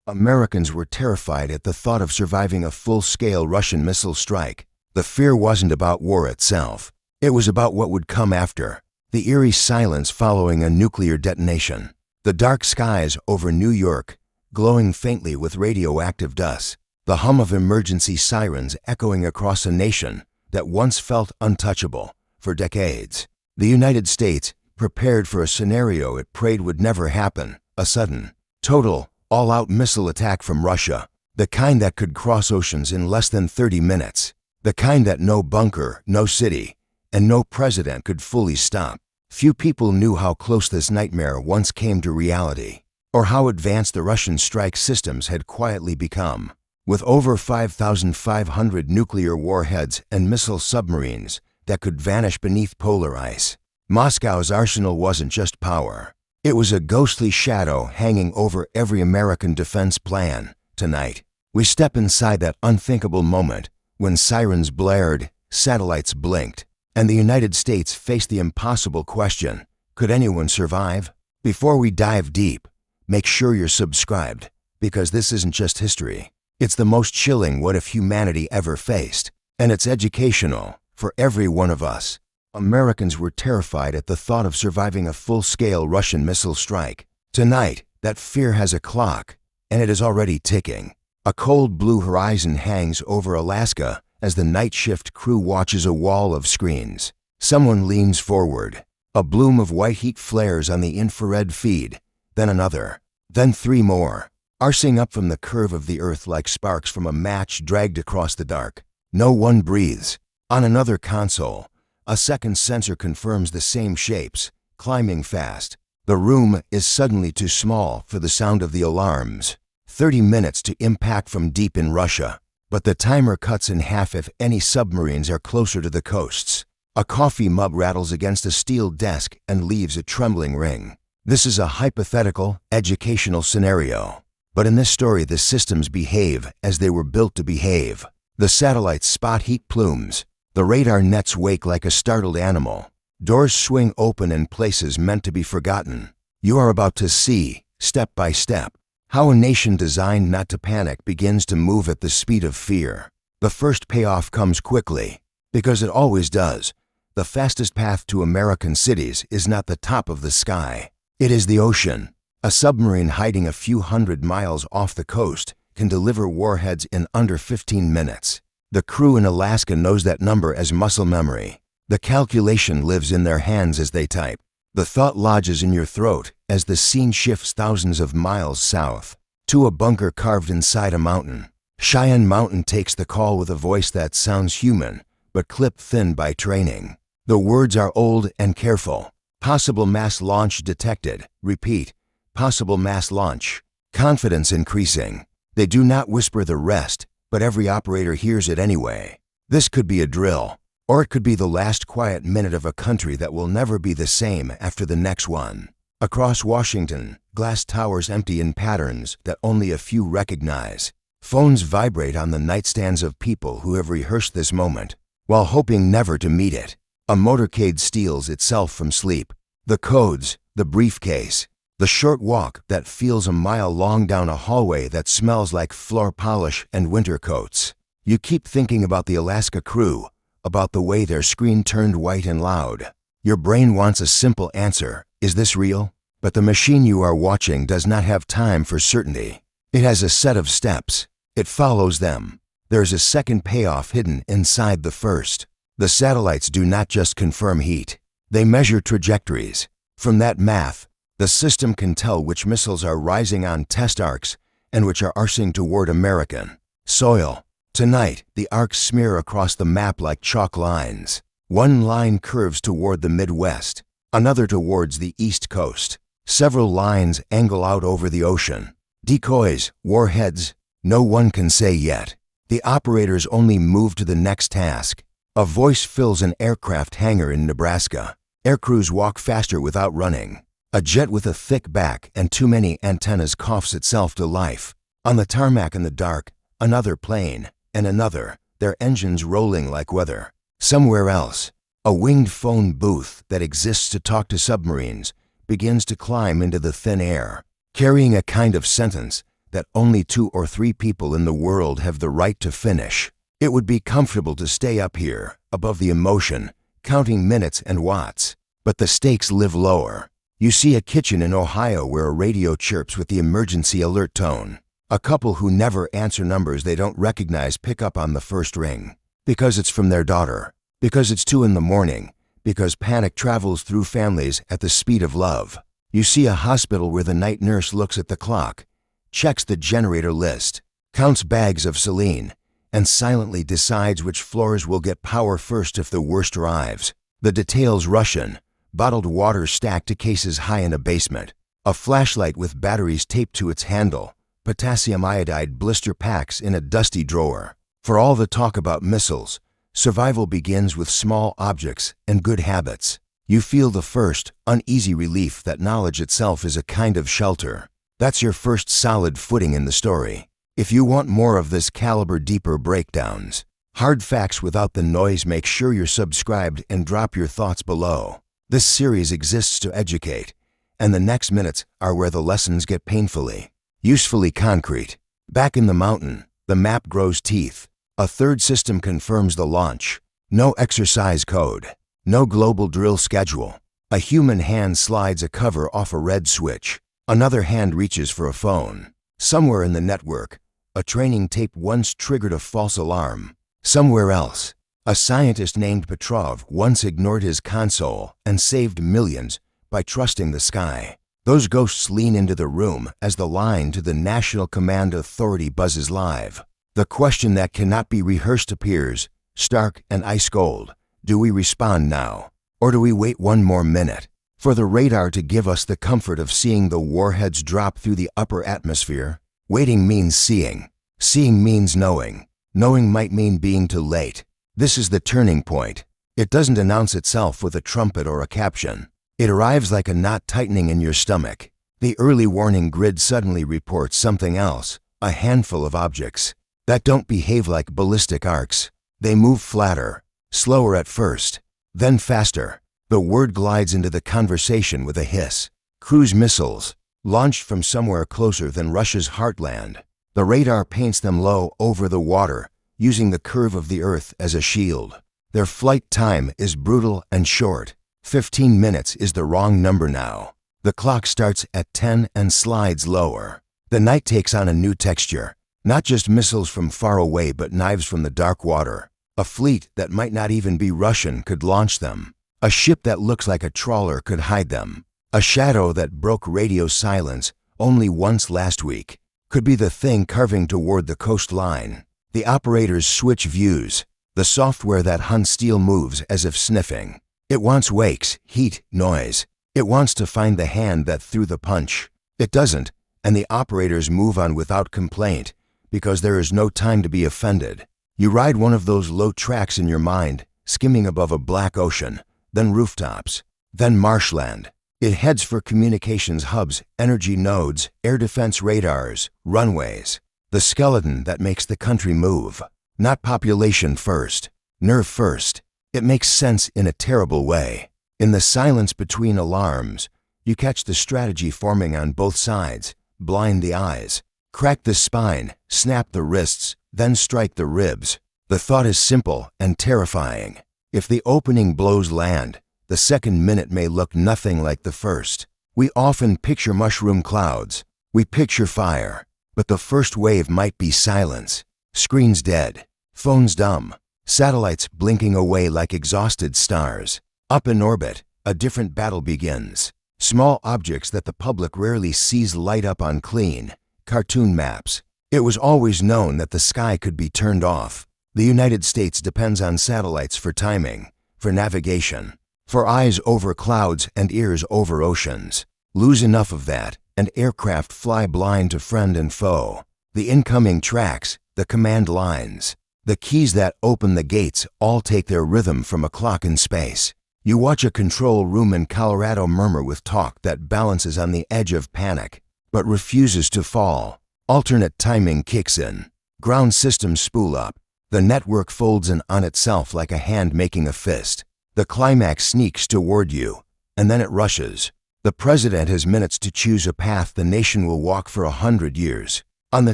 Americans were terrified at the thought of surviving a full-scale Russian missile strike. The fear wasn't about war itself. It was about what would come after. The eerie silence following a nuclear detonation. The dark skies over New York, glowing faintly with radioactive dust. The hum of emergency sirens echoing across a nation that once felt untouchable for decades. The United States prepared for a scenario it prayed would never happen, a sudden, total, all-out missile attack from Russia, the kind that could cross oceans in less than 30 minutes, the kind that no bunker, no city, and no president could fully stop. Few people knew how close this nightmare once came to reality, or how advanced the Russian strike systems had quietly become. With over 5,500 nuclear warheads and missile submarines that could vanish beneath polar ice, Moscow's arsenal wasn't just power. It was a ghostly shadow hanging over every American defense plan. Tonight, we step inside that unthinkable moment when sirens blared, satellites blinked, and the United States faced the impossible question, could anyone survive? Before we dive deep, make sure you're subscribed, because this isn't just history. It's the most chilling what if humanity ever faced, and it's educational for every one of us. Americans were terrified at the thought of surviving a full-scale Russian missile strike. Tonight, that fear has a clock, and it is already ticking. A cold blue horizon hangs over Alaska as the night shift crew watches a wall of screens. Someone leans forward. A bloom of white heat flares on the infrared feed, then another, then three more, arcing up from the curve of the earth like sparks from a match dragged across the dark. No one breathes. On another console, a second sensor confirms the same shapes, climbing fast. The room is suddenly too small for the sound of the alarms. 30 minutes to impact from deep in Russia. But the timer cuts in half if any submarines are closer to the coasts. A coffee mug rattles against a steel desk and leaves a trembling ring. This is a hypothetical, educational scenario. But in this story, the systems behave as they were built to behave. The satellites spot heat plumes. The radar nets wake like a startled animal. Doors swing open in places meant to be forgotten. You are about to see, step by step, how a nation designed not to panic begins to move at the speed of fear. The first payoff comes quickly, because it always does. The fastest path to American cities is not the top of the sky. It is the ocean. A submarine hiding a few hundred miles off the coast can deliver warheads in under 15 minutes. The crew in Alaska knows that number as muscle memory. The calculation lives in their hands as they type. The thought lodges in your throat as the scene shifts thousands of miles south to a bunker carved inside a mountain. Cheyenne Mountain takes the call with a voice that sounds human, but clipped thin by training. The words are old and careful. Possible mass launch detected. Repeat. Possible mass launch. Confidence increasing. They do not whisper the rest, but every operator hears it anyway. This could be a drill, or it could be the last quiet minute of a country that will never be the same after the next one. Across Washington, glass towers empty in patterns that only a few recognize. Phones vibrate on the nightstands of people who have rehearsed this moment, while hoping never to meet it. A motorcade steals itself from sleep. The codes, the briefcase, the short walk that feels a mile long down a hallway that smells like floor polish and winter coats. You keep thinking about the Alaska crew, about the way their screen turned white and loud. Your brain wants a simple answer. Is this real? But the machine you are watching does not have time for certainty. It has a set of steps. It follows them. There's a second payoff hidden inside the first. The satellites do not just confirm heat. They measure trajectories. From that math, the system can tell which missiles are rising on test arcs and which are arcing toward American soil. Tonight, the arcs smear across the map like chalk lines. One line curves toward the Midwest, another towards the East Coast. Several lines angle out over the ocean. Decoys, warheads, no one can say yet. The operators only move to the next task. A voice fills an aircraft hangar in Nebraska. Aircrews walk faster without running. A jet with a thick back and too many antennas coughs itself to life. On the tarmac in the dark, another plane, and another, their engines rolling like weather. Somewhere else, a winged phone booth that exists to talk to submarines begins to climb into the thin air, carrying a kind of sentence that only 2 or 3 people in the world have the right to finish. It would be comfortable to stay up here, above the emotion, counting minutes and watts. But the stakes live lower. You see a kitchen in Ohio where a radio chirps with the emergency alert tone. A couple who never answer numbers they don't recognize pick up on the first ring. Because it's from their daughter. Because it's 2 in the morning. Because panic travels through families at the speed of love. You see a hospital where the night nurse looks at the clock, checks the generator list, counts bags of saline, and silently decides which floors will get power first if the worst arrives. The details rush in. Bottled water stacked to cases high in a basement, a flashlight with batteries taped to its handle, potassium iodide blister packs in a dusty drawer. For all the talk about missiles, survival begins with small objects and good habits. You feel the first, uneasy relief that knowledge itself is a kind of shelter. That's your first solid footing in the story. If you want more of this caliber deeper breakdowns, hard facts without the noise, make sure you're subscribed and drop your thoughts below. This series exists to educate, and the next minutes are where the lessons get painfully, usefully concrete. Back in the mountain, the map grows teeth. A third system confirms the launch. No exercise code. No global drill schedule. A human hand slides a cover off a red switch. Another hand reaches for a phone. Somewhere in the network, a training tape once triggered a false alarm. Somewhere else, a scientist named Petrov once ignored his console and saved millions by trusting the sky. Those ghosts lean into the room as the line to the National Command Authority buzzes live. The question that cannot be rehearsed appears, stark and ice cold. Do we respond now? Or do we wait one more minute for the radar to give us the comfort of seeing the warheads drop through the upper atmosphere? Waiting means seeing. Seeing means knowing. Knowing might mean being too late. This is the turning point. It doesn't announce itself with a trumpet or a caption. It arrives like a knot tightening in your stomach. The early warning grid suddenly reports something else, a handful of objects that don't behave like ballistic arcs. They move flatter, slower at first, then faster. The word glides into the conversation with a hiss. Cruise missiles, launched from somewhere closer than Russia's heartland. The radar paints them low over the water, using the curve of the Earth as a shield. Their flight time is brutal and short. 15 minutes is the wrong number now. The clock starts at 10 and slides lower. The night takes on a new texture. Not just missiles from far away, but knives from the dark water. A fleet that might not even be Russian could launch them. A ship that looks like a trawler could hide them. A shadow that broke radio silence only once last week could be the thing carving toward the coastline. The operators switch views. The software that hunts steel moves as if sniffing. It wants wakes, heat, noise. It wants to find the hand that threw the punch. It doesn't, and the operators move on without complaint because there is no time to be offended. You ride one of those low tracks in your mind, skimming above a black ocean, then rooftops, then marshland. It heads for communications hubs, energy nodes, air defense radars, runways. The skeleton that makes the country move. Not population first, nerve first. It makes sense in a terrible way. In the silence between alarms, you catch the strategy forming on both sides. Blind the eyes, crack the spine, snap the wrists, then strike the ribs. The thought is simple and terrifying. If the opening blows land, the second minute may look nothing like the first. We often picture mushroom clouds. We picture fire. But the first wave might be silence. Screens dead. Phones dumb. Satellites blinking away like exhausted stars. Up in orbit, a different battle begins. Small objects that the public rarely sees light up on clean, cartoon maps. It was always known that the sky could be turned off. The United States depends on satellites for timing, for navigation, for eyes over clouds and ears over oceans. Lose enough of that, and aircraft fly blind to friend and foe. The incoming tracks, the command lines, the keys that open the gates all take their rhythm from a clock in space. You watch a control room in Colorado murmur with talk that balances on the edge of panic, but refuses to fall. Alternate timing kicks in. Ground systems spool up. The network folds in on itself like a hand making a fist. The climax sneaks toward you, and then it rushes. The president has minutes to choose a path the nation will walk for 100 years. On the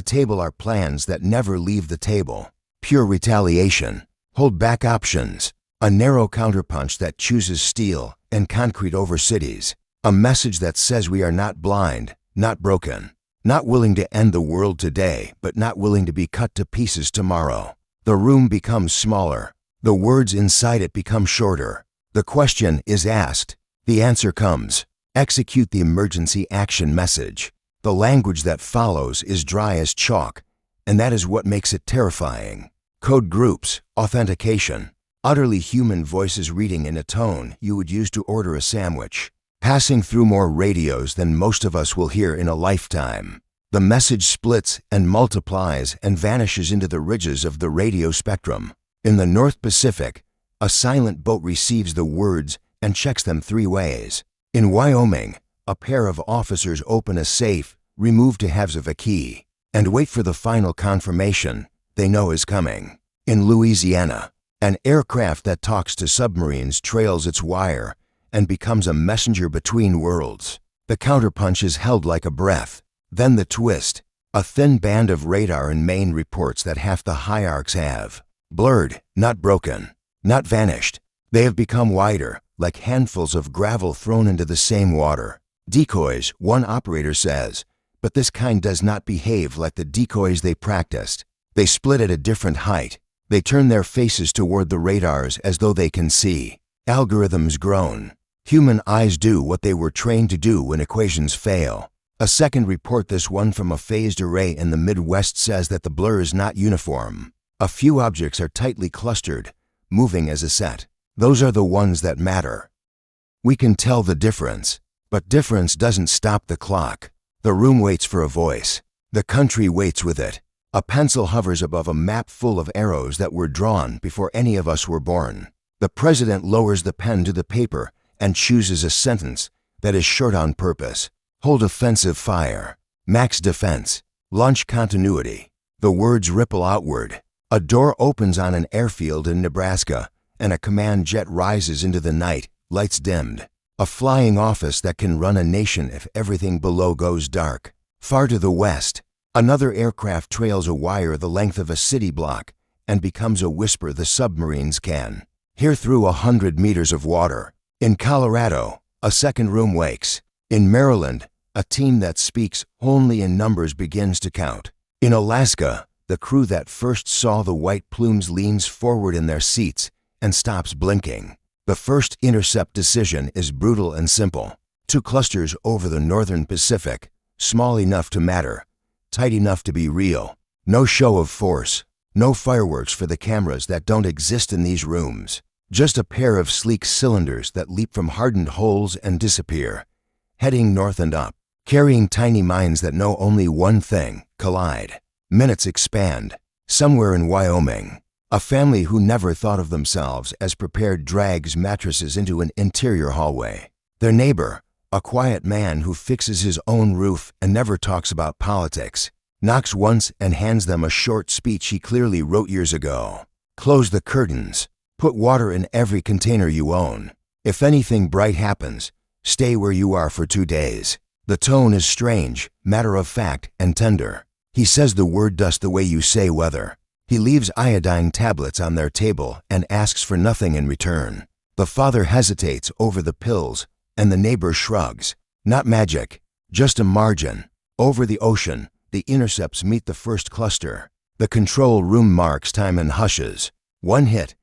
table are plans that never leave the table. Pure retaliation. Hold back options. A narrow counterpunch that chooses steel and concrete over cities. A message that says we are not blind, not broken, not willing to end the world today, but not willing to be cut to pieces tomorrow. The room becomes smaller. The words inside it become shorter. The question is asked. The answer comes. Execute the emergency action message. The language that follows is dry as chalk, and that is what makes it terrifying. Code groups, authentication, utterly human voices reading in a tone you would use to order a sandwich, passing through more radios than most of us will hear in a lifetime. The message splits and multiplies and vanishes into the ridges of the radio spectrum. In the North Pacific, a silent boat receives the words and checks them 3 ways. In Wyoming, a pair of officers open a safe, remove 2/2 of a key, and wait for the final confirmation they know is coming. In Louisiana, an aircraft that talks to submarines trails its wire and becomes a messenger between worlds. The counterpunch is held like a breath. Then the twist. A thin band of radar in Maine reports that half the hierarchs have blurred, not broken, not vanished. They have become wider, like handfuls of gravel thrown into the same water. Decoys, one operator says, but this kind does not behave like the decoys they practiced. They split at a different height. They turn their faces toward the radars as though they can see. Algorithms groan. Human eyes do what they were trained to do when equations fail. A second report, this one from a phased array in the Midwest, says that the blur is not uniform. A few objects are tightly clustered, moving as a set. Those are the ones that matter. We can tell the difference, but difference doesn't stop the clock. The room waits for a voice. The country waits with it. A pencil hovers above a map full of arrows that were drawn before any of us were born. The president lowers the pen to the paper and chooses a sentence that is short on purpose. Hold offensive fire. Max defense. Launch continuity. The words ripple outward. A door opens on an airfield in Nebraska, and a command jet rises into the night, lights dimmed. A flying office that can run a nation if everything below goes dark. Far to the west, another aircraft trails a wire the length of a city block and becomes a whisper the submarines can hear through 100 meters of water. In Colorado, a second room wakes. In Maryland, a team that speaks only in numbers begins to count. In Alaska, the crew that first saw the white plumes leans forward in their seats and stops blinking. The first intercept decision is brutal and simple. 2 clusters over the northern Pacific, small enough to matter, tight enough to be real. No show of force, no fireworks for the cameras that don't exist in these rooms. Just a pair of sleek cylinders that leap from hardened holes and disappear, heading north and up, carrying tiny minds that know only one thing: collide. Minutes expand. Somewhere in Wyoming, a family who never thought of themselves as prepared drags mattresses into an interior hallway. Their neighbor, a quiet man who fixes his own roof and never talks about politics, knocks once and hands them a short speech he clearly wrote years ago. Close the curtains. Put water in every container you own. If anything bright happens, stay where you are for 2 days. The tone is strange, matter-of-fact, and tender. He says the word dust the way you say weather. He leaves iodine tablets on their table and asks for nothing in return. The father hesitates over the pills, and the neighbor shrugs. Not magic, just a margin. Over the ocean, the intercepts meet the first cluster. The control room marks time and hushes. One hit,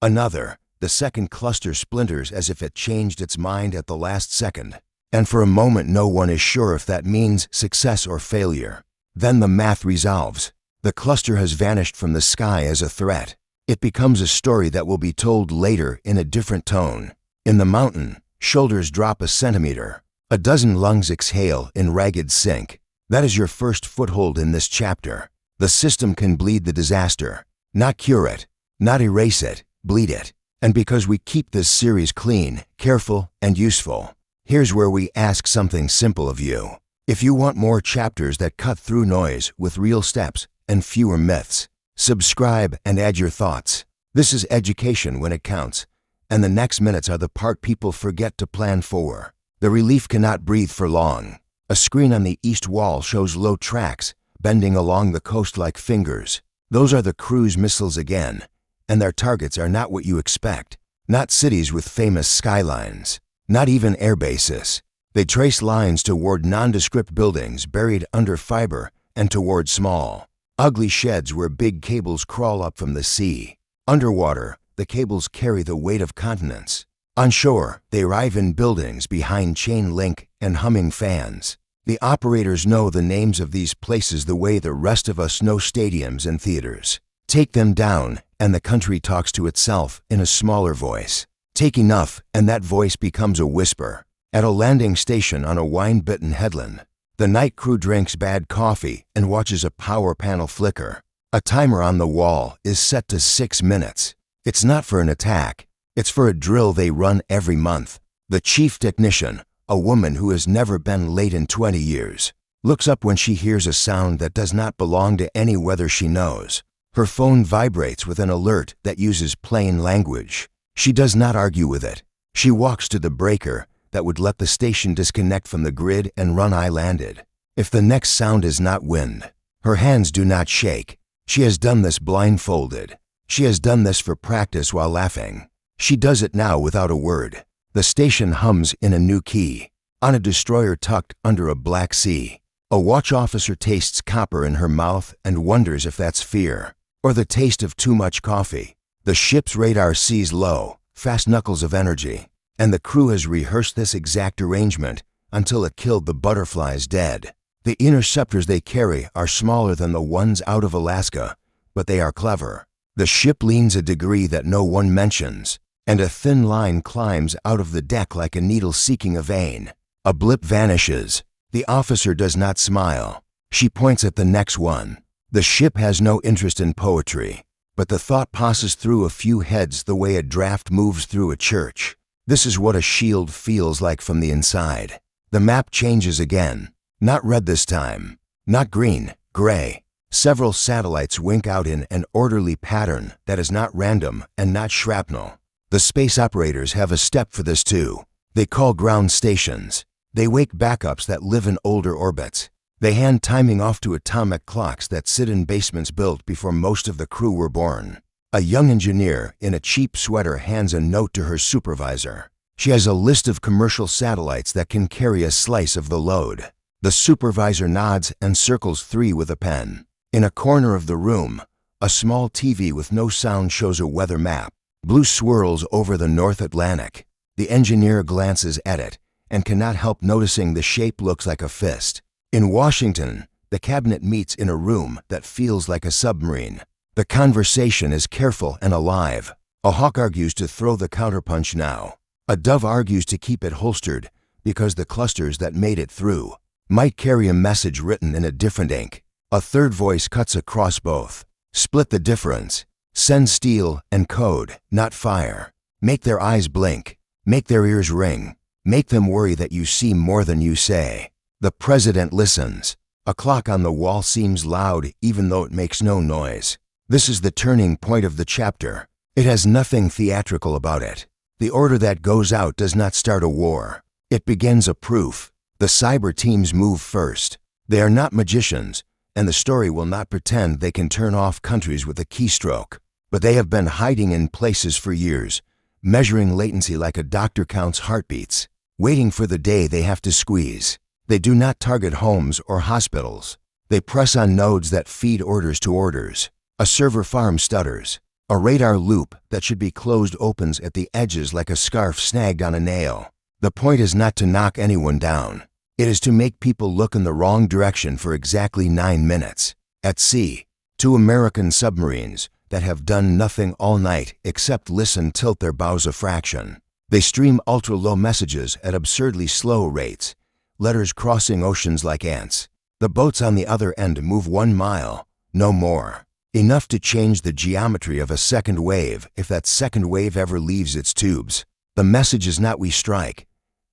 another. The second cluster splinters as if it changed its mind at the last second. And for a moment no one is sure if that means success or failure. Then the math resolves. The cluster has vanished from the sky as a threat. It becomes a story that will be told later in a different tone. In the mountain, shoulders drop a centimeter. A dozen lungs exhale in ragged sync. That is your first foothold in this chapter. The system can bleed the disaster, not cure it, not erase it, bleed it. And because we keep this series clean, careful, and useful, here's where we ask something simple of you. If you want more chapters that cut through noise with real steps and fewer myths, subscribe and add your thoughts. This is education when it counts, and the next minutes are the part people forget to plan for. The relief cannot breathe for long. A screen on the east wall shows low tracks, bending along the coast like fingers. Those are the cruise missiles again, and their targets are not what you expect. Not cities with famous skylines, not even air bases. They trace lines toward nondescript buildings buried under fiber and toward small, ugly sheds where big cables crawl up from the sea. Underwater, the cables carry the weight of continents. On shore, they arrive in buildings behind chain link and humming fans. The operators know the names of these places the way the rest of us know stadiums and theaters. Take them down, and the country talks to itself in a smaller voice. Take enough, and that voice becomes a whisper. At a landing station on a wine-bitten headland, the night crew drinks bad coffee and watches a power panel flicker. A timer on the wall is set to 6 minutes. It's not for an attack. It's for a drill they run every month. The chief technician, a woman who has never been late in 20 years, looks up when she hears a sound that does not belong to any weather she knows. Her phone vibrates with an alert that uses plain language. She does not argue with it. She walks to the breaker that would let the station disconnect from the grid and run islanded. If the next sound is not wind, her hands do not shake. She has done this blindfolded. She has done this for practice while laughing. She does it now without a word. The station hums in a new key, on a destroyer tucked under a black sea. A watch officer tastes copper in her mouth and wonders if that's fear, or the taste of too much coffee. The ship's radar sees low, fast knuckles of energy, and the crew has rehearsed this exact arrangement until it killed the butterflies dead. The interceptors they carry are smaller than the ones out of Alaska, but they are clever. The ship leans a degree that no one mentions, and a thin line climbs out of the deck like a needle seeking a vein. A blip vanishes. The officer does not smile. She points at the next one. The ship has no interest in poetry, but the thought passes through a few heads the way a draft moves through a church. This is what a shield feels like from the inside. The map changes again. Not red this time. Not green, gray. Several satellites wink out in an orderly pattern that is not random and not shrapnel. The space operators have a step for this too. They call ground stations. They wake backups that live in older orbits. They hand timing off to atomic clocks that sit in basements built before most of the crew were born. A young engineer in a cheap sweater hands a note to her supervisor. She has a list of commercial satellites that can carry a slice of the load. The supervisor nods and circles 3 with a pen. In a corner of the room, a small TV with no sound shows a weather map. Blue swirls over the North Atlantic. The engineer glances at it and cannot help noticing the shape looks like a fist. In Washington, the cabinet meets in a room that feels like a submarine. The conversation is careful and alive. A hawk argues to throw the counterpunch now. A dove argues to keep it holstered because the clusters that made it through might carry a message written in a different ink. A third voice cuts across both. Split the difference. Send steel and code, not fire. Make their eyes blink. Make their ears ring. Make them worry that you see more than you say. The president listens. A clock on the wall seems loud even though it makes no noise. This is the turning point of the chapter. It has nothing theatrical about it. The order that goes out does not start a war. It begins a proof. The cyber teams move first. They are not magicians, and the story will not pretend they can turn off countries with a keystroke. But they have been hiding in places for years, measuring latency like a doctor counts heartbeats, waiting for the day they have to squeeze. They do not target homes or hospitals. They press on nodes that feed orders to orders. A server farm stutters. A radar loop that should be closed opens at the edges like a scarf snagged on a nail. The point is not to knock anyone down. It is to make people look in the wrong direction for exactly 9 minutes. At sea, 2 American submarines that have done nothing all night except listen tilt their bows a fraction. They stream ultra-low messages at absurdly slow rates, letters crossing oceans like ants. The boats on the other end move 1 mile, no more. Enough to change the geometry of a second wave if that second wave ever leaves its tubes. The message is not we strike.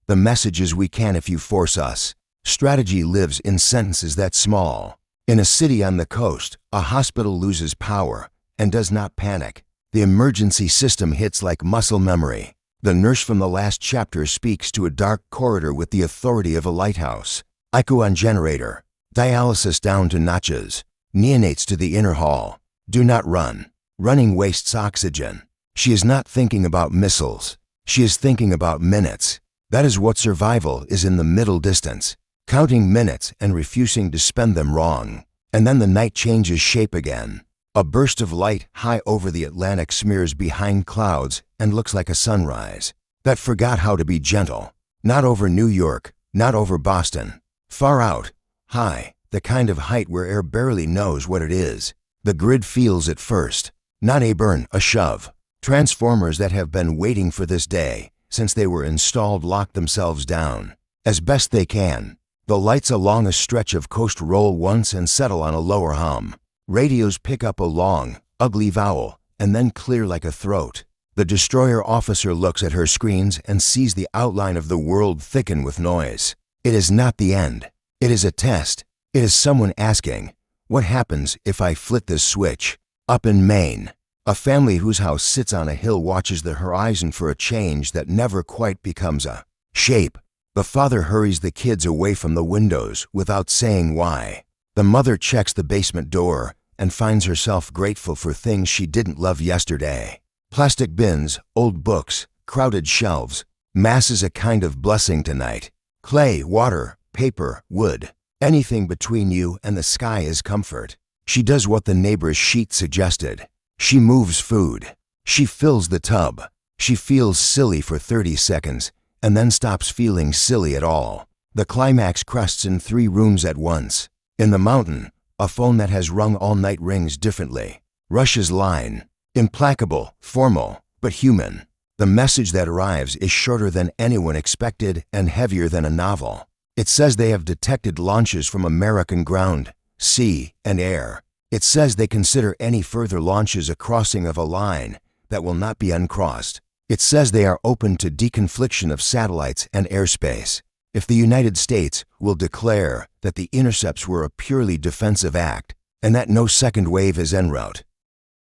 The message is we can if you force us. Strategy lives in sentences that small. In a city on the coast, a hospital loses power and does not panic. The emergency system hits like muscle memory. The nurse from the last chapter speaks to a dark corridor with the authority of a lighthouse. IQ on generator. Dialysis down to notches. Neonates to the inner hall. Do not run. Running wastes oxygen. She is not thinking about missiles. She is thinking about minutes. That is what survival is in the middle distance. Counting minutes and refusing to spend them wrong. And then the night changes shape again. A burst of light high over the Atlantic smears behind clouds and looks like a sunrise that forgot how to be gentle. Not over New York, not over Boston. Far out, high, the kind of height where air barely knows what it is. The grid feels it first. Not a burn, a shove. Transformers that have been waiting for this day since they were installed lock themselves down. As best they can. The lights along a stretch of coast roll once and settle on a lower hum. Radios pick up a long, ugly vowel and then clear like a throat. The destroyer officer looks at her screens and sees the outline of the world thicken with noise. It is not the end. It is a test. It is someone asking, what happens if I flit this switch? Up in Maine, a family whose house sits on a hill watches the horizon for a change that never quite becomes a shape. The father hurries the kids away from the windows without saying why. The mother checks the basement door and finds herself grateful for things she didn't love yesterday. Plastic bins, old books, crowded shelves. Mass is a kind of blessing tonight. Clay, water, paper, wood. Anything between you and the sky is comfort. She does what the neighbor's sheet suggested. She moves food. She fills the tub. She feels silly for 30 seconds and then stops feeling silly at all. The climax crests in 3 rooms at once. In the mountain, a phone that has rung all night rings differently. Rush's line. Implacable, formal, but human. The message that arrives is shorter than anyone expected and heavier than a novel. It says they have detected launches from American ground, sea, and air. It says they consider any further launches a crossing of a line that will not be uncrossed. It says they are open to deconfliction of satellites and airspace. If the United States will declare that the intercepts were a purely defensive act and that no second wave is en route.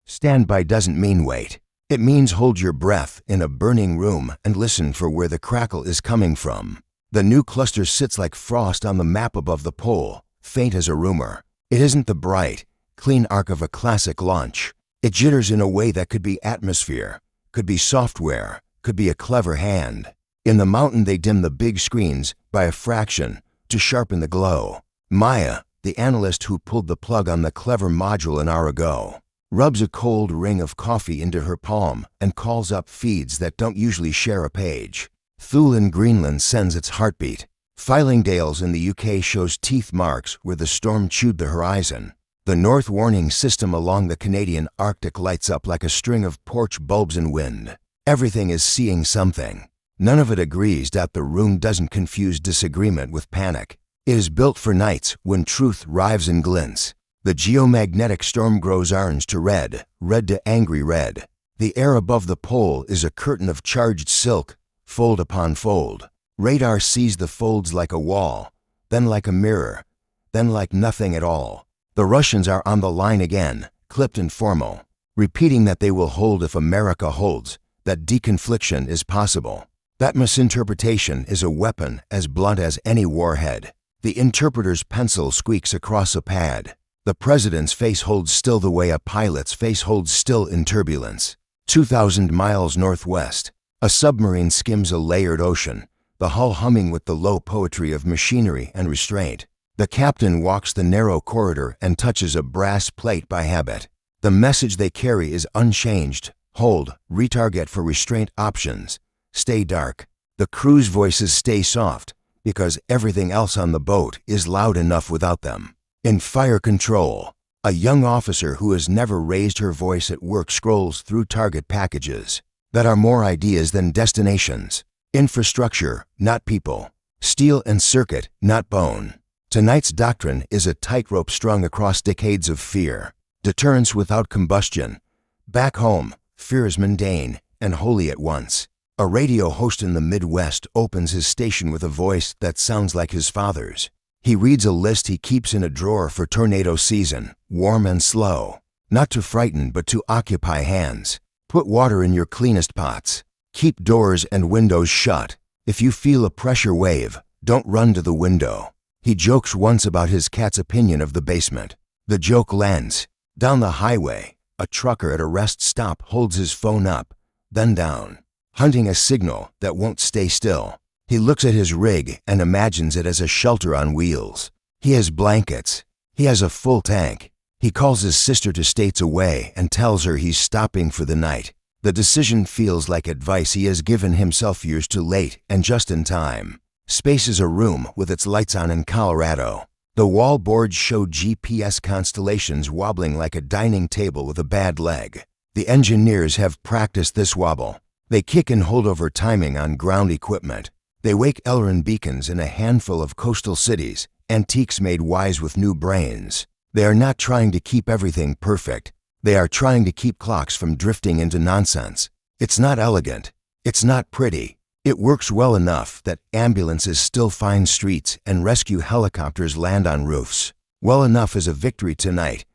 Standby doesn't mean wait. It means hold your breath in a burning room and listen for where the crackle is coming from. The new cluster sits like frost on the map above the pole, faint as a rumor. It isn't the bright, clean arc of a classic launch. It jitters in a way that could be atmosphere, could be software, could be a clever hand. In the mountain they dim the big screens by a fraction to sharpen the glow. Maya, the analyst who pulled the plug on the clever module an hour ago, rubs a cold ring of coffee into her palm and calls up feeds that don't usually share a page. Thule in Greenland sends its heartbeat. Fylingdales in the UK shows teeth marks where the storm chewed the horizon. The North Warning System along the Canadian Arctic lights up like a string of porch bulbs in wind. Everything is seeing something. None of it agrees that the room doesn't confuse disagreement with panic. It is built for nights when truth rives and glints. The geomagnetic storm grows orange to red, red to angry red. The air above the pole is a curtain of charged silk, fold upon fold. Radar sees the folds like a wall, then like a mirror, then like nothing at all. The Russians are on the line again, clipped and formal, repeating that they will hold if America holds, that deconfliction is possible. That misinterpretation is a weapon as blunt as any warhead. The interpreter's pencil squeaks across a pad. The president's face holds still the way a pilot's face holds still in turbulence. 2,000 miles northwest, a submarine skims a layered ocean, the hull humming with the low poetry of machinery and restraint. The captain walks the narrow corridor and touches a brass plate by habit. The message they carry is unchanged. Hold, retarget for restraint options. Stay dark. The crew's voices stay soft because everything else on the boat is loud enough without them. In fire control, a young officer who has never raised her voice at work scrolls through target packages that are more ideas than destinations. Infrastructure, not people. Steel and circuit, not bone. Tonight's doctrine is a tightrope strung across decades of fear. Deterrence without combustion. Back home, fear is mundane and holy at once. A radio host in the Midwest opens his station with a voice that sounds like his father's. He reads a list he keeps in a drawer for tornado season, warm and slow. Not to frighten, but to occupy hands. Put water in your cleanest pots. Keep doors and windows shut. If you feel a pressure wave, don't run to the window. He jokes once about his cat's opinion of the basement. The joke lands. Down the highway, a trucker at a rest stop holds his phone up, then down, hunting a signal that won't stay still. He looks at his rig and imagines it as a shelter on wheels. He has blankets. He has a full tank. He calls his sister to states away and tells her he's stopping for the night. The decision feels like advice he has given himself years too late and just in time. Space is a room with its lights on in Colorado. The wall boards show GPS constellations wobbling like a dining table with a bad leg. The engineers have practiced this wobble. They kick and hold over timing on ground equipment. They wake Elrin beacons in a handful of coastal cities, antiques made wise with new brains. They are not trying to keep everything perfect. They are trying to keep clocks from drifting into nonsense. It's not elegant. It's not pretty. It works well enough that ambulances still find streets and rescue helicopters land on roofs. Well enough is a victory tonight.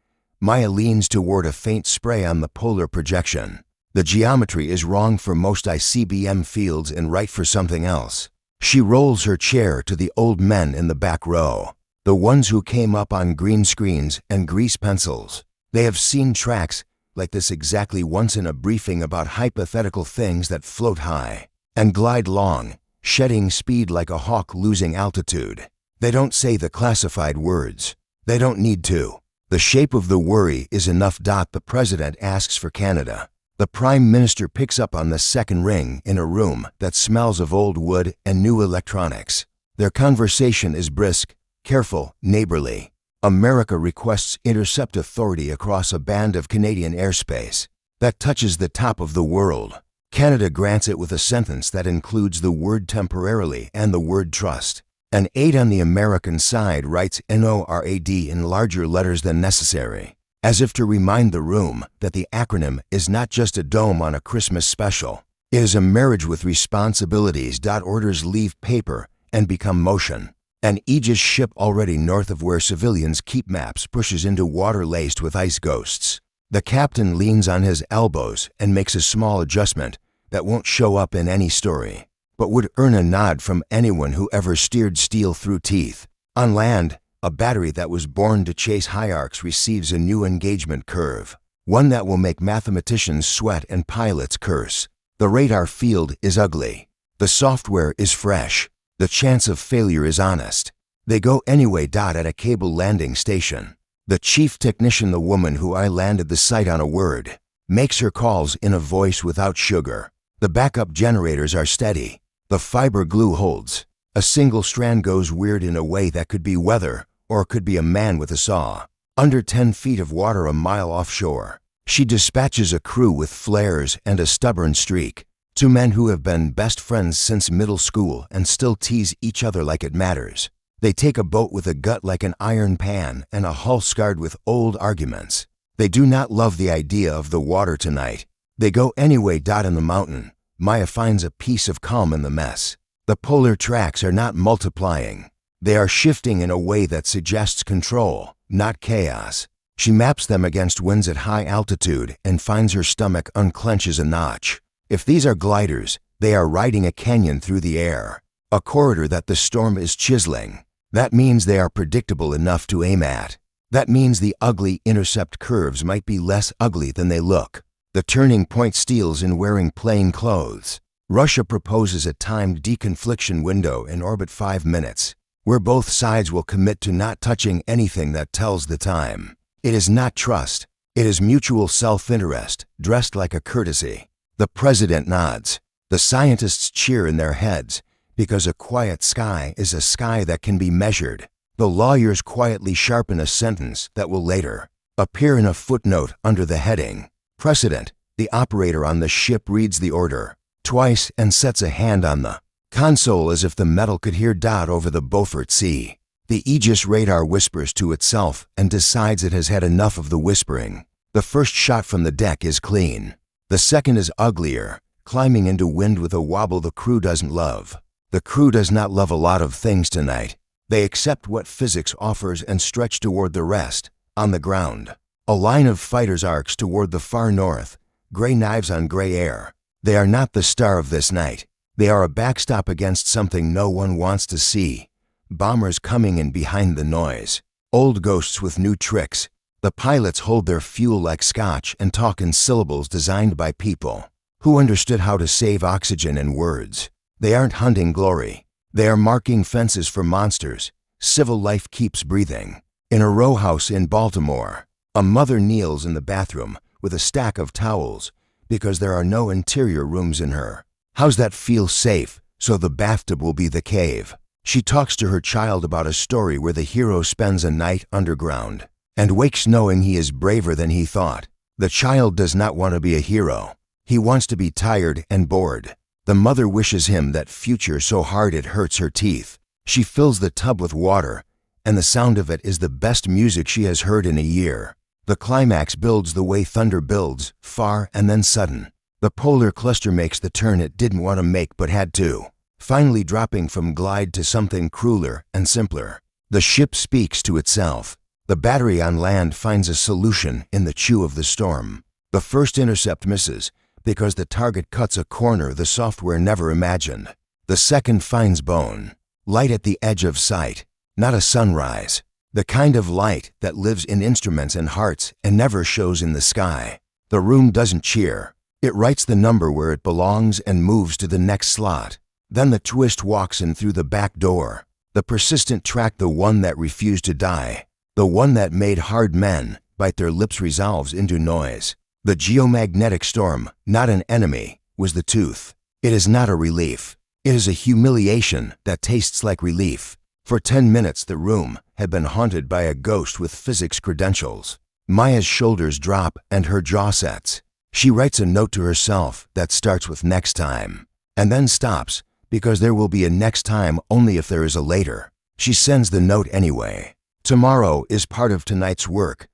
Maya leans toward a faint spray on the polar projection. The geometry is wrong for most ICBM fields and right for something else. She rolls her chair to the old men in the back row, the ones who came up on green screens and grease pencils. They have seen tracks like this exactly once in a briefing about hypothetical things that float high and glide long, shedding speed like a hawk losing altitude. They don't say the classified words. They don't need to. The shape of the worry is enough. The president asks for Canada. The prime minister picks up on the second ring in a room that smells of old wood and new electronics. Their conversation is brisk, careful, neighborly. America requests intercept authority across a band of Canadian airspace that touches the top of the world. Canada grants it with a sentence that includes the word temporarily and the word trust. An aide on the American side writes NORAD in larger letters than necessary, as if to remind the room that the acronym is not just a dome on a Christmas special. It is a marriage with responsibilities. Orders leave paper and become motion. An Aegis ship already north of where civilians keep maps pushes into water laced with ice ghosts. The captain leans on his elbows and makes a small adjustment that won't show up in any story, but would earn a nod from anyone who ever steered steel through teeth. On land, a battery that was born to chase hierarchs receives a new engagement curve, one that will make mathematicians sweat and pilots curse. The radar field is ugly. The software is fresh. The chance of failure is honest. They go anyway. At a cable landing station, the chief technician, the woman who I landed the site on a word, makes her calls in a voice without sugar. The backup generators are steady. The fiber glue holds. A single strand goes weird in a way that could be weather or could be a man with a saw. Under 10 feet of water a mile offshore, she dispatches a crew with flares and a stubborn streak. Two men who have been best friends since middle school and still tease each other like it matters. They take a boat with a gut like an iron pan and a hull scarred with old arguments. They do not love the idea of the water tonight. They go anyway. In the mountain, Maya finds a piece of calm in the mess. The polar tracks are not multiplying. They are shifting in a way that suggests control, not chaos. She maps them against winds at high altitude and finds her stomach unclenches a notch. If these are gliders, they are riding a canyon through the air, a corridor that the storm is chiseling. That means they are predictable enough to aim at. That means the ugly intercept curves might be less ugly than they look. The turning point steals in wearing plain clothes. Russia proposes a timed deconfliction window in orbit 5 minutes, where both sides will commit to not touching anything that tells the time. It is not trust. It is mutual self-interest, dressed like a courtesy. The president nods. The scientists cheer in their heads, because a quiet sky is a sky that can be measured. The lawyers quietly sharpen a sentence that will later appear in a footnote under the heading. Precedent. The operator on the ship reads the order twice and sets a hand on the console as if the metal could hear. Over the Beaufort Sea, the Aegis radar whispers to itself and decides it has had enough of the whispering. The first shot from the deck is clean. The second is uglier, climbing into wind with a wobble the crew doesn't love. The crew does not love a lot of things tonight. They accept what physics offers and stretch toward the rest. On the ground, a line of fighters arcs toward the far north, gray knives on gray air. They are not the star of this night. They are a backstop against something no one wants to see, bombers coming in behind the noise. Old ghosts with new tricks. The pilots hold their fuel like scotch and talk in syllables designed by people who understood how to save oxygen and words. They aren't hunting glory. They are marking fences for monsters. Civil life keeps breathing. In a row house in Baltimore, a mother kneels in the bathroom with a stack of towels because there are no interior rooms in her. How's that feel safe? So the bathtub will be the cave. She talks to her child about a story where the hero spends a night underground and wakes knowing he is braver than he thought. The child does not want to be a hero. He wants to be tired and bored. The mother wishes him that future so hard it hurts her teeth. She fills the tub with water, and the sound of it is the best music she has heard in a year. The climax builds the way thunder builds, far and then sudden. The polar cluster makes the turn it didn't want to make but had to, finally dropping from glide to something crueler and simpler. The ship speaks to itself. The battery on land finds a solution in the chew of the storm. The first intercept misses because the target cuts a corner the software never imagined. The second finds bone, light at the edge of sight, not a sunrise. The kind of light that lives in instruments and hearts and never shows in the sky. The room doesn't cheer. It writes the number where it belongs and moves to the next slot. Then the twist walks in through the back door. The persistent track, the one that refused to die. The one that made hard men bite their lips, resolves into noise. The geomagnetic storm, not an enemy, was the tooth. It is not a relief. It is a humiliation that tastes like relief. For 10 minutes the room had been haunted by a ghost with physics credentials. Maya's shoulders drop and her jaw sets. She writes a note to herself that starts with next time, and then stops because there will be a next time only if there is a later. She sends the note anyway. Tomorrow is part of tonight's work.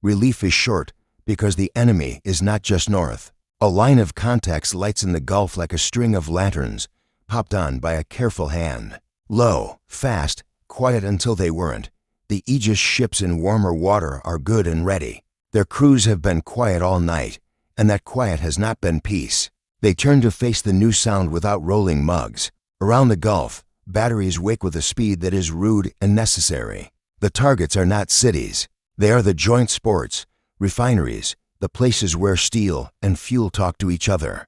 Relief is short because the enemy is not just north. A line of contacts lights in the gulf like a string of lanterns, popped on by a careful hand. Low, fast, quiet until they weren't. The Aegis ships in warmer water are good and ready. Their crews have been quiet all night, and that quiet has not been peace. They turn to face the new sound without rolling mugs. Around the Gulf, batteries wake with a speed that is rude and necessary. The targets are not cities. They are the joint sports, refineries, the places where steel and fuel talk to each other.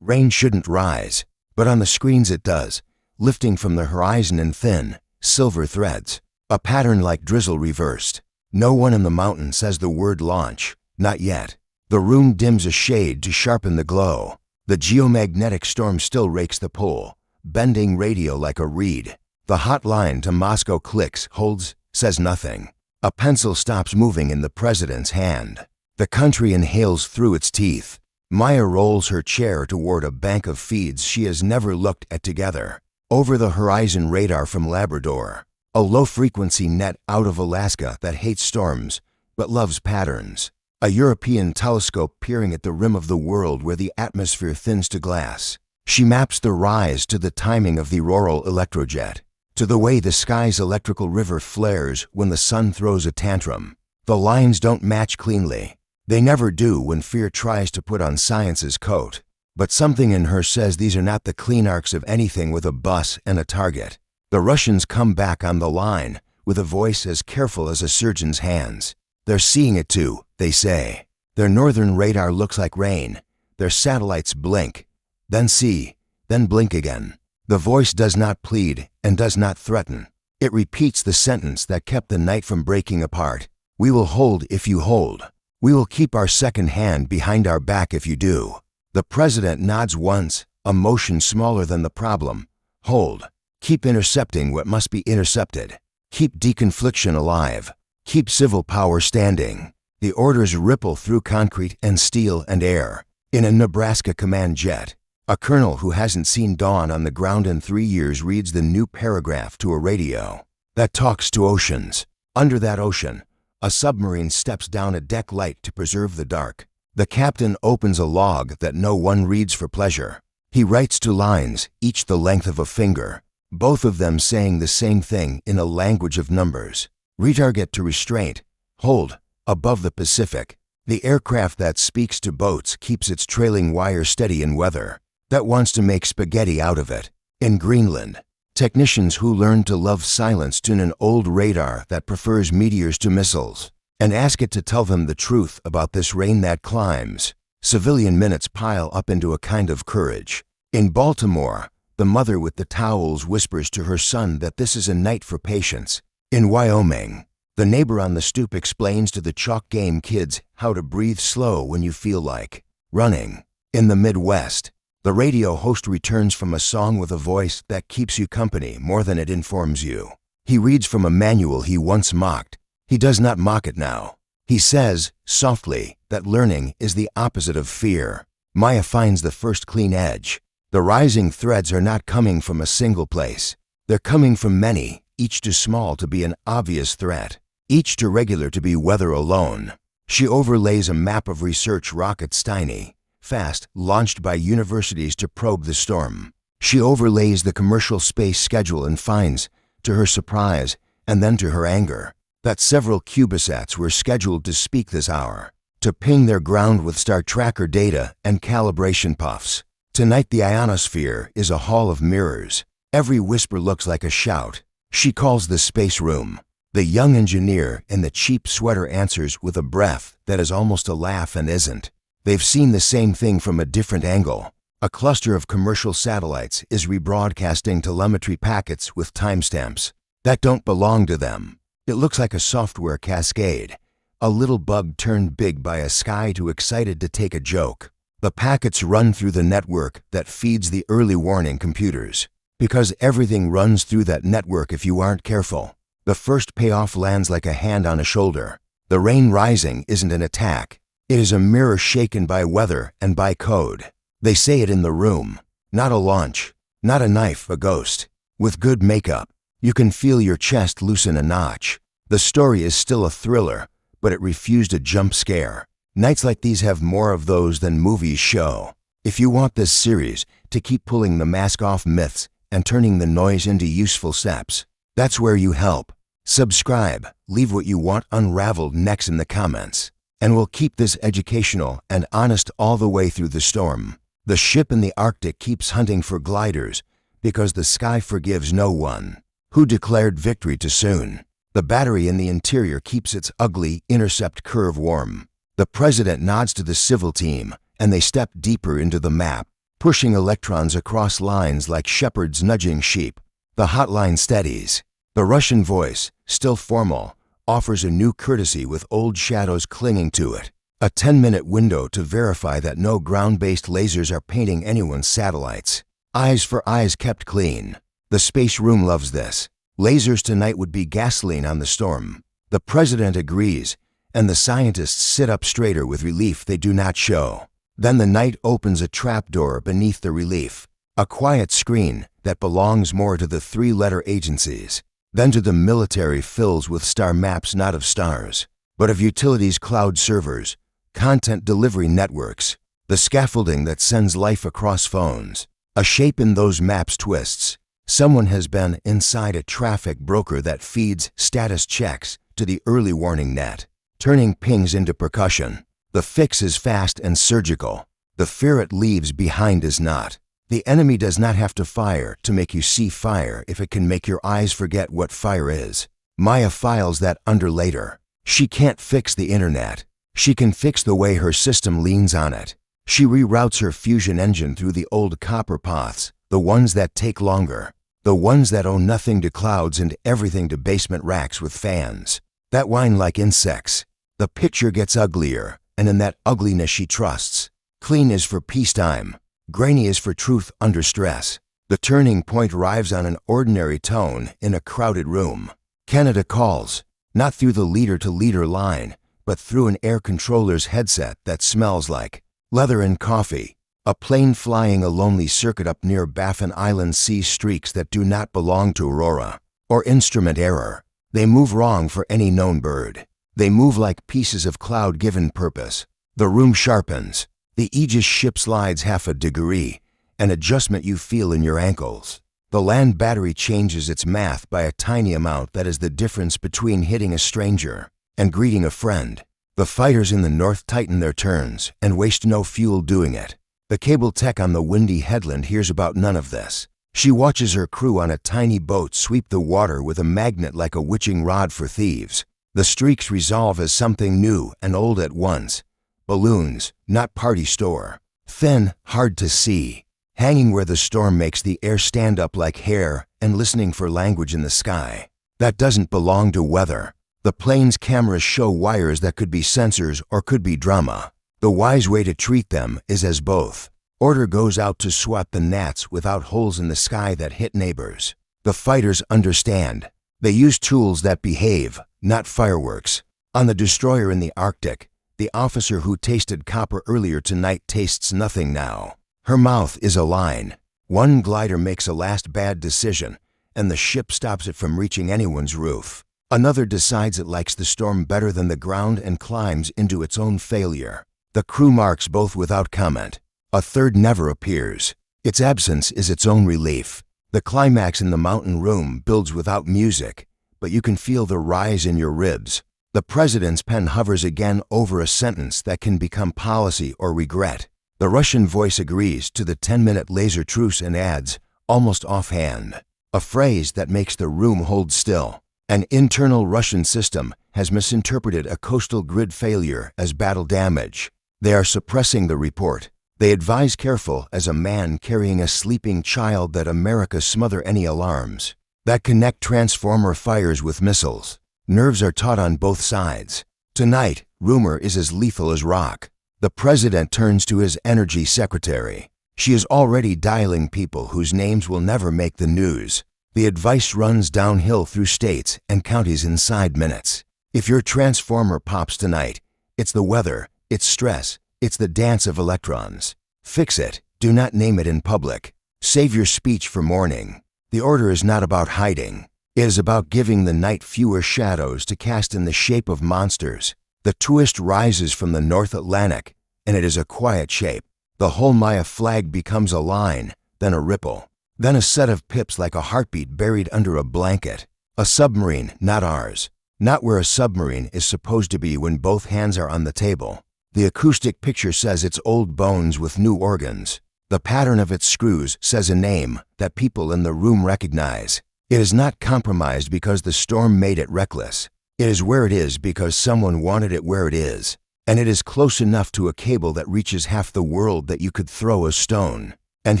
Rain shouldn't rise, but on the screens it does, lifting from the horizon in thin, silver threads. A pattern like drizzle reversed. No one in the mountain says the word launch. Not yet. The room dims a shade to sharpen the glow. The geomagnetic storm still rakes the pole, bending radio like a reed. The hotline to Moscow clicks, holds, says nothing. A pencil stops moving in the president's hand. The country inhales through its teeth. Maya rolls her chair toward a bank of feeds she has never looked at together. Over the horizon radar from Labrador. A low-frequency net out of Alaska that hates storms but loves patterns. A European telescope peering at the rim of the world where the atmosphere thins to glass. She maps the rise to the timing of the auroral electrojet, to the way the sky's electrical river flares when the sun throws a tantrum. The lines don't match cleanly. They never do when fear tries to put on science's coat. But something in her says these are not the clean arcs of anything with a bus and a target. The Russians come back on the line with a voice as careful as a surgeon's hands. They're seeing it too, they say. Their northern radar looks like rain. Their satellites blink, then see, then blink again. The voice does not plead and does not threaten. It repeats the sentence that kept the night from breaking apart. We will hold if you hold. We will keep our second hand behind our back if you do. The president nods once, a motion smaller than the problem. Hold. Keep intercepting what must be intercepted. Keep deconfliction alive. Keep civil power standing. The orders ripple through concrete and steel and air. In a Nebraska command jet, a colonel who hasn't seen dawn on the ground in 3 years reads the new paragraph to a radio that talks to oceans. Under that ocean, a submarine steps down a deck light to preserve the dark. The captain opens a log that no one reads for pleasure. He writes 2 lines, each the length of a finger, both of them saying the same thing in a language of numbers. Retarget to restraint. Hold. Above the Pacific. The aircraft that speaks to boats keeps its trailing wire steady in weather that wants to make spaghetti out of it. In Greenland. Technicians who learn to love silence tune an old radar that prefers meteors to missiles and ask it to tell them the truth about this rain that climbs. Civilian minutes pile up into a kind of courage. In Baltimore, the mother with the towels whispers to her son that this is a night for patience. In Wyoming, the neighbor on the stoop explains to the chalk game kids how to breathe slow when you feel like running. In the Midwest, the radio host returns from a song with a voice that keeps you company more than it informs you. He reads from a manual he once mocked. He does not mock it now. He says, softly, that learning is the opposite of fear. Maya finds the first clean edge. The rising threads are not coming from a single place. They're coming from many, each too small to be an obvious threat, each too regular to be weather alone. She overlays a map of research rockets tiny, fast, launched by universities to probe the storm. She overlays the commercial space schedule and finds, to her surprise, and then to her anger, that several CubeSats were scheduled to speak this hour, to ping their ground with star tracker data and calibration puffs. Tonight the ionosphere is a hall of mirrors. Every whisper looks like a shout. She calls the space room. The young engineer in the cheap sweater answers with a breath that is almost a laugh and isn't. They've seen the same thing from a different angle. A cluster of commercial satellites is rebroadcasting telemetry packets with timestamps that don't belong to them. It looks like a software cascade, a little bug turned big by a sky too excited to take a joke. The packets run through the network that feeds the early warning computers, because everything runs through that network if you aren't careful. The first payoff lands like a hand on a shoulder. The rain rising isn't an attack. It is a mirror shaken by weather and by code. They say it in the room. Not a launch, not a knife, a ghost. With good makeup, you can feel your chest loosen a notch. The story is still a thriller, but it refused a jump scare. Nights like these have more of those than movies show. If you want this series to keep pulling the mask off myths and turning the noise into useful steps, that's where you help. Subscribe, leave what you want unraveled next in the comments, and we'll keep this educational and honest all the way through the storm. The ship in the Arctic keeps hunting for gliders because the sky forgives no one who declared victory too soon. The battery in the interior keeps its ugly intercept curve warm. The president nods to the civil team, and they step deeper into the map, pushing electrons across lines like shepherds nudging sheep. The hotline steadies. The Russian voice, still formal, offers a new courtesy with old shadows clinging to it. A 10-minute window to verify that no ground-based lasers are painting anyone's satellites. Eyes for eyes kept clean. The space room loves this. Lasers tonight would be gasoline on the storm. The president agrees, and the scientists sit up straighter with relief they do not show. Then the night opens a trapdoor beneath the relief, a quiet screen that belongs more to the three-letter agencies than to the military fills with star maps not of stars, but of utilities cloud servers, content delivery networks, the scaffolding that sends life across phones. A shape in those maps twists. Someone has been inside a traffic broker that feeds status checks to the early warning net, turning pings into percussion. The fix is fast and surgical. The fear it leaves behind is not. The enemy does not have to fire to make you see fire if it can make your eyes forget what fire is. Maya files that under later. She can't fix the internet. She can fix the way her system leans on it. She reroutes her fusion engine through the old copper paths, the ones that take longer, the ones that owe nothing to clouds and everything to basement racks with fans that whine like insects. The picture gets uglier, and in that ugliness she trusts. Clean is for peacetime. Grainy is for truth under stress. The turning point arrives on an ordinary tone in a crowded room. Canada calls, not through the leader-to-leader line, but through an air controller's headset that smells like leather and coffee. A plane flying a lonely circuit up near Baffin Island sees streaks that do not belong to Aurora, or instrument error. They move wrong for any known bird. They move like pieces of cloud given purpose. The room sharpens. The Aegis ship slides half a degree, an adjustment you feel in your ankles. The land battery changes its math by a tiny amount that is the difference between hitting a stranger and greeting a friend. The fighters in the north tighten their turns and waste no fuel doing it. The cable tech on the windy headland hears about none of this. She watches her crew on a tiny boat sweep the water with a magnet like a witching rod for thieves. The streaks resolve as something new and old at once. Balloons, not party store. Thin, hard to see. Hanging where the storm makes the air stand up like hair and listening for language in the sky. That doesn't belong to weather. The plane's cameras show wires that could be sensors or could be drama. The wise way to treat them is as both. Order goes out to swat the gnats without holes in the sky that hit neighbors. The fighters understand. They use tools that behave, not fireworks. On the destroyer in the Arctic, the officer who tasted copper earlier tonight tastes nothing now. Her mouth is a line. One glider makes a last bad decision, and the ship stops it from reaching anyone's roof. Another decides it likes the storm better than the ground and climbs into its own failure. The crew marks both without comment. A third never appears. Its absence is its own relief. The climax in the mountain room builds without music, but you can feel the rise in your ribs. The president's pen hovers again over a sentence that can become policy or regret. The Russian voice agrees to the 10-minute laser truce and adds, almost offhand, a phrase that makes the room hold still. An internal Russian system has misinterpreted a coastal grid failure as battle damage. They are suppressing the report. They advise careful as a man carrying a sleeping child that America smother any alarms that connect transformer fires with missiles. Nerves are taut on both sides. Tonight, rumor is as lethal as rock. The president turns to his energy secretary. She is already dialing people whose names will never make the news. The advice runs downhill through states and counties inside minutes. If your transformer pops tonight, it's the weather, it's stress, it's the dance of electrons. Fix it. Do not name it in public. Save your speech for morning. The order is not about hiding. It is about giving the night fewer shadows to cast in the shape of monsters. The twist rises from the North Atlantic, and it is a quiet shape. The whole Maya flag becomes a line, then a ripple, then a set of pips like a heartbeat buried under a blanket. A submarine, not ours. Not where a submarine is supposed to be when both hands are on the table. The acoustic picture says it's old bones with new organs. The pattern of its screws says a name that people in the room recognize. It is not compromised because the storm made it reckless. It is where it is because someone wanted it where it is. And it is close enough to a cable that reaches half the world that you could throw a stone and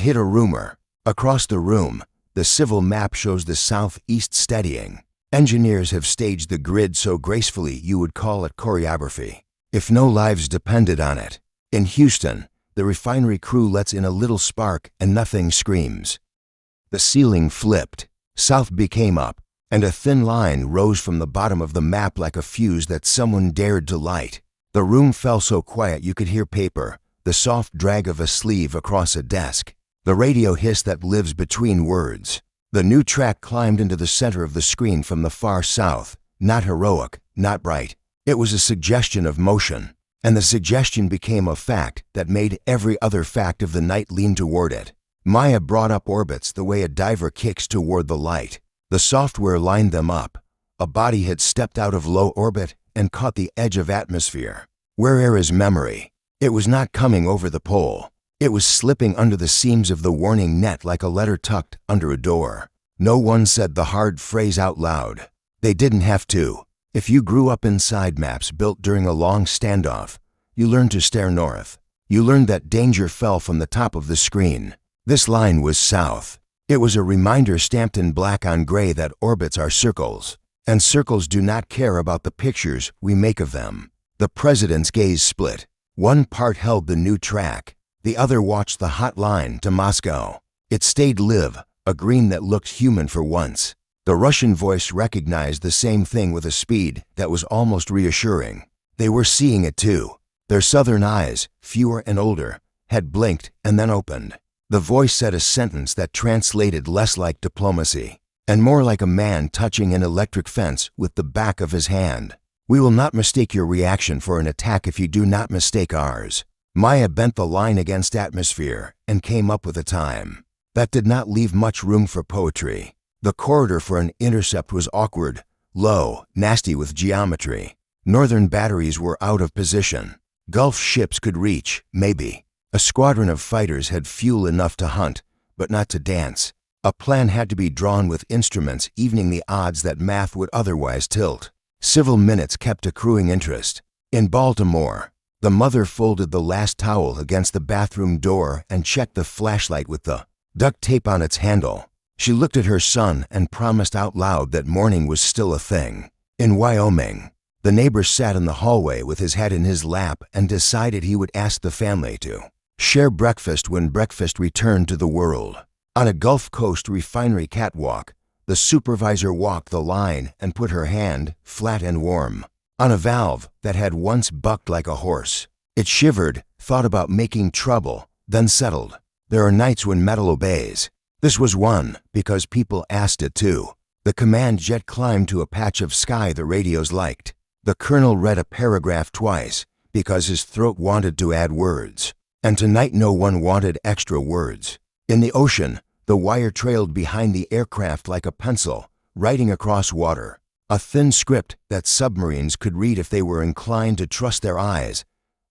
hit a rumor. Across the room, the civil map shows the southeast steadying. Engineers have staged the grid so gracefully you would call it choreography, if no lives depended on it. In Houston, the refinery crew lets in a little spark and nothing screams. The ceiling flipped. South became up, and a thin line rose from the bottom of the map like a fuse that someone dared to light. The room fell so quiet you could hear paper, the soft drag of a sleeve across a desk, the radio hiss that lives between words. The new track climbed into the center of the screen from the far south, not heroic, not bright. It was a suggestion of motion, and the suggestion became a fact that made every other fact of the night lean toward it. Maya brought up orbits the way a diver kicks toward the light. The software lined them up. A body had stepped out of low orbit and caught the edge of atmosphere. Where air is memory. It was not coming over the pole. It was slipping under the seams of the warning net like a letter tucked under a door. No one said the hard phrase out loud. They didn't have to. If you grew up inside maps built during a long standoff, you learned to stare north. You learned that danger fell from the top of the screen. This line was south. It was a reminder stamped in black on gray that orbits are circles, and circles do not care about the pictures we make of them. The president's gaze split. One part held the new track. The other watched the hot line to Moscow. It stayed live, a green that looked human for once. The Russian voice recognized the same thing with a speed that was almost reassuring. They were seeing it too. Their southern eyes, fewer and older, had blinked and then opened. The voice said a sentence that translated less like diplomacy and more like a man touching an electric fence with the back of his hand. We will not mistake your reaction for an attack if you do not mistake ours. Maya bent the line against atmosphere and came up with a time. That did not leave much room for poetry. The corridor for an intercept was awkward, low, nasty with geometry. Northern batteries were out of position. Gulf ships could reach, maybe. A squadron of fighters had fuel enough to hunt, but not to dance. A plan had to be drawn with instruments evening the odds that math would otherwise tilt. Civil minutes kept accruing interest. In Baltimore, the mother folded the last towel against the bathroom door and checked the flashlight with the duct tape on its handle. She looked at her son and promised out loud that morning was still a thing. In Wyoming, the neighbor sat in the hallway with his head in his lap and decided he would ask the family to share breakfast when breakfast returned to the world. On a Gulf Coast refinery catwalk, the supervisor walked the line and put her hand, flat and warm, on a valve that had once bucked like a horse. It shivered, thought about making trouble, then settled. There are nights when metal obeys. This was one, because people asked it to. The command jet climbed to a patch of sky the radios liked. The colonel read a paragraph twice, because his throat wanted to add words. And tonight no one wanted extra words. In the ocean, the wire trailed behind the aircraft like a pencil, writing across water. A thin script that submarines could read if they were inclined to trust their eyes.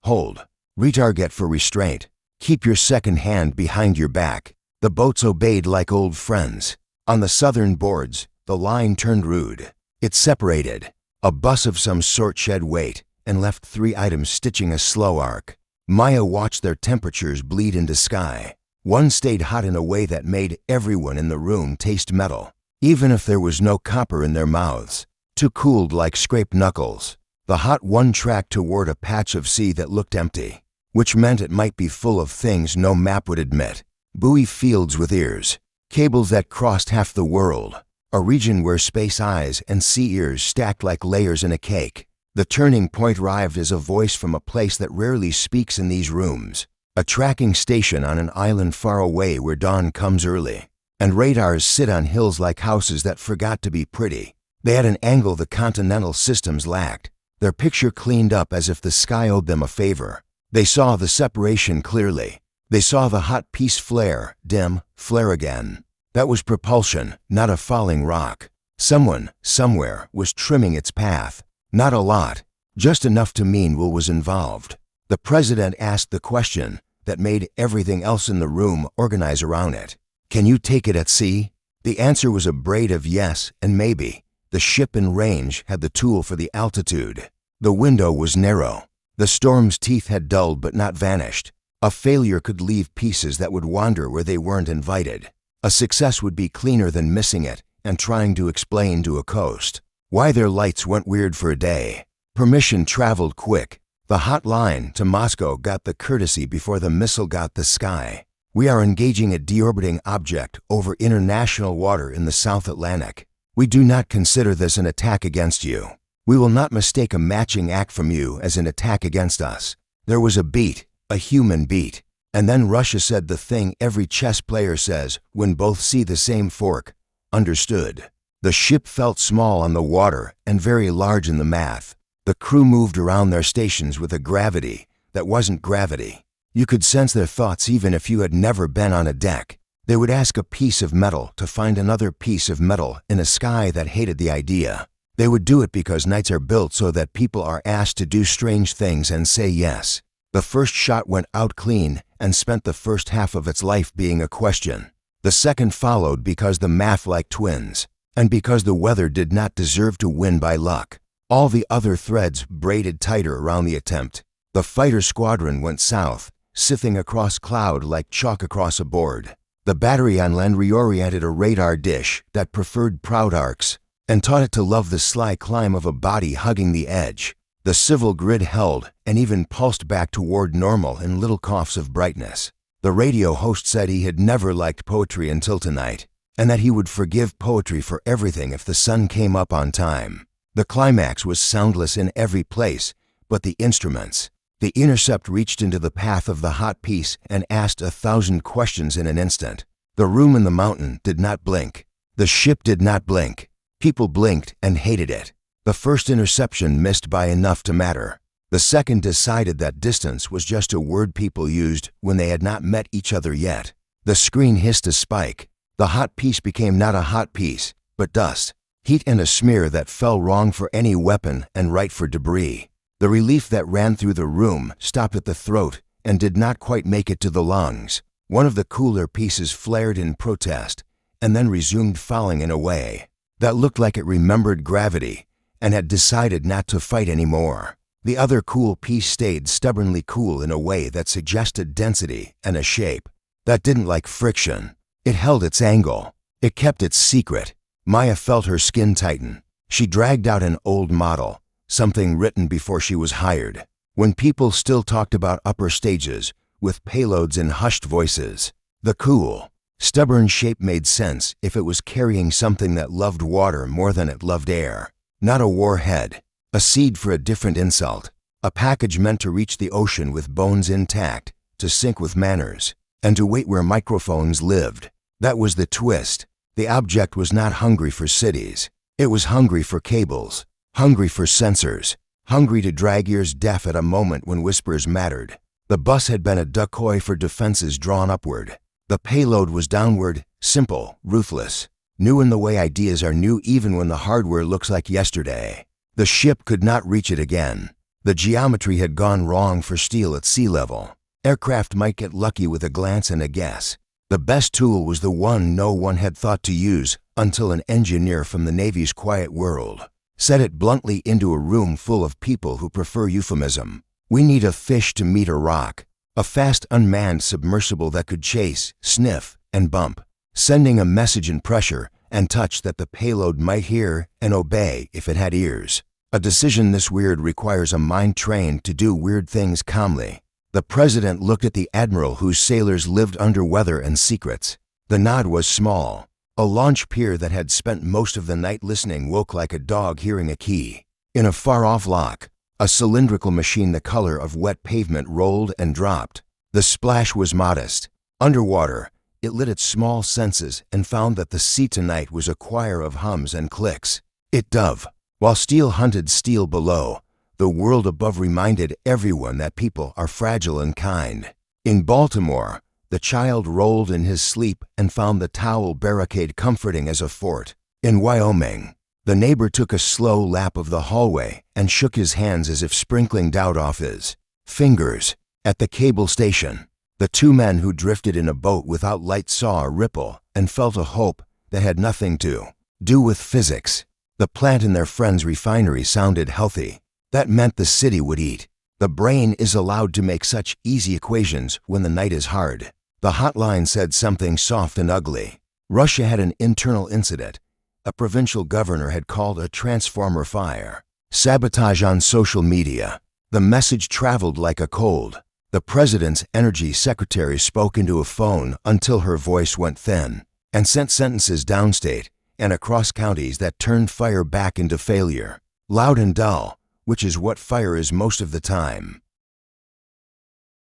Hold. Retarget for restraint. Keep your second hand behind your back. The boats obeyed like old friends. On the southern boards, the line turned rude. It separated. A bus of some sort shed weight and left 3 items stitching a slow arc. Maya watched their temperatures bleed into sky. One stayed hot in a way that made everyone in the room taste metal, even if there was no copper in their mouths. Two cooled like scraped knuckles. The hot one tracked toward a patch of sea that looked empty, which meant it might be full of things no map would admit. Buoy fields with ears, cables that crossed half the world, a region where space eyes and sea ears stacked like layers in a cake. The turning point arrived as a voice from a place that rarely speaks in these rooms, a tracking station on an island far away where dawn comes early, and radars sit on hills like houses that forgot to be pretty. They had an angle the continental systems lacked, their picture cleaned up as if the sky owed them a favor. They saw the separation clearly. They saw the hot piece flare, dim, flare again. That was propulsion, not a falling rock. Someone, somewhere, was trimming its path. Not a lot, just enough to mean Will was involved. The president asked the question that made everything else in the room organize around it. Can you take it at sea? The answer was a braid of yes and maybe. The ship in range had the tool for the altitude. The window was narrow. The storm's teeth had dulled but not vanished. A failure could leave pieces that would wander where they weren't invited. A success would be cleaner than missing it and trying to explain to a coast why their lights went weird for a day. Permission traveled quick. The hot line to Moscow got the courtesy before the missile got the sky. We are engaging a deorbiting object over international water in the South Atlantic. We do not consider this an attack against you. We will not mistake a matching act from you as an attack against us. There was a beat. A human beat. And then Russia said the thing every chess player says when both see the same fork. Understood. The ship felt small on the water and very large in the math. The crew moved around their stations with a gravity that wasn't gravity. You could sense their thoughts even if you had never been on a deck. They would ask a piece of metal to find another piece of metal in a sky that hated the idea. They would do it because nights are built so that people are asked to do strange things and say yes. The first shot went out clean and spent the first half of its life being a question. The second followed because the math like twins, and because the weather did not deserve to win by luck. All the other threads braided tighter around the attempt. The fighter squadron went south, sifting across cloud like chalk across a board. The battery on land reoriented a radar dish that preferred proud arcs and taught it to love the sly climb of a body hugging the edge. The civil grid held and even pulsed back toward normal in little coughs of brightness. The radio host said he had never liked poetry until tonight, and that he would forgive poetry for everything if the sun came up on time. The climax was soundless in every place, but the instruments. The intercept reached into the path of the hot piece and asked 1,000 questions in an instant. The room in the mountain did not blink. The ship did not blink. People blinked and hated it. The first interception missed by enough to matter. The second decided that distance was just a word people used when they had not met each other yet. The screen hissed a spike. The hot piece became not a hot piece, but dust, heat and a smear that fell wrong for any weapon and right for debris. The relief that ran through the room stopped at the throat and did not quite make it to the lungs. One of the cooler pieces flared in protest, and then resumed falling in a way that looked like it remembered gravity and had decided not to fight anymore. The other cool piece stayed stubbornly cool in a way that suggested density and a shape that didn't like friction. It held its angle. It kept its secret. Maya felt her skin tighten. She dragged out an old model, something written before she was hired, when people still talked about upper stages with payloads in hushed voices. The cool, stubborn shape made sense if it was carrying something that loved water more than it loved air. Not a warhead, a seed for a different insult, a package meant to reach the ocean with bones intact, to sink with manners, and to wait where microphones lived. That was the twist. The object was not hungry for cities. It was hungry for cables, hungry for sensors, hungry to drag ears deaf at a moment when whispers mattered. The bus had been a decoy for defenses drawn upward. The payload was downward, simple, ruthless, new in the way ideas are new even when the hardware looks like yesterday. The ship could not reach it again. The geometry had gone wrong for steel at sea level. Aircraft might get lucky with a glance and a guess. The best tool was the one no one had thought to use until an engineer from the Navy's quiet world said it bluntly into a room full of people who prefer euphemism. We need a fish to meet a rock, a fast unmanned submersible that could chase, sniff, and bump, sending a message in pressure and touch that the payload might hear and obey if it had ears. A decision this weird requires a mind trained to do weird things calmly. The president looked at the admiral whose sailors lived under weather and secrets. The nod was small. A launch pier that had spent most of the night listening woke like a dog hearing a key. In a far-off lock, a cylindrical machine the color of wet pavement rolled and dropped. The splash was modest. Underwater, it lit its small senses and found that the sea tonight was a choir of hums and clicks. It dove. While steel hunted steel below, the world above reminded everyone that people are fragile and kind. In Baltimore, the child rolled in his sleep and found the towel barricade comforting as a fort. In Wyoming, the neighbor took a slow lap of the hallway and shook his hands as if sprinkling doubt off his fingers. At the cable station, the two men who drifted in a boat without light saw a ripple and felt a hope that had nothing to do with physics. The plant in their friend's refinery sounded healthy. That meant the city would eat. The brain is allowed to make such easy equations when the night is hard. The hotline said something soft and ugly. Russia had an internal incident. A provincial governor had called a transformer fire. Sabotage on social media. The message traveled like a cold. The president's energy secretary spoke into a phone until her voice went thin and sent sentences downstate and across counties that turned fire back into failure. Loud and dull, which is what fire is most of the time.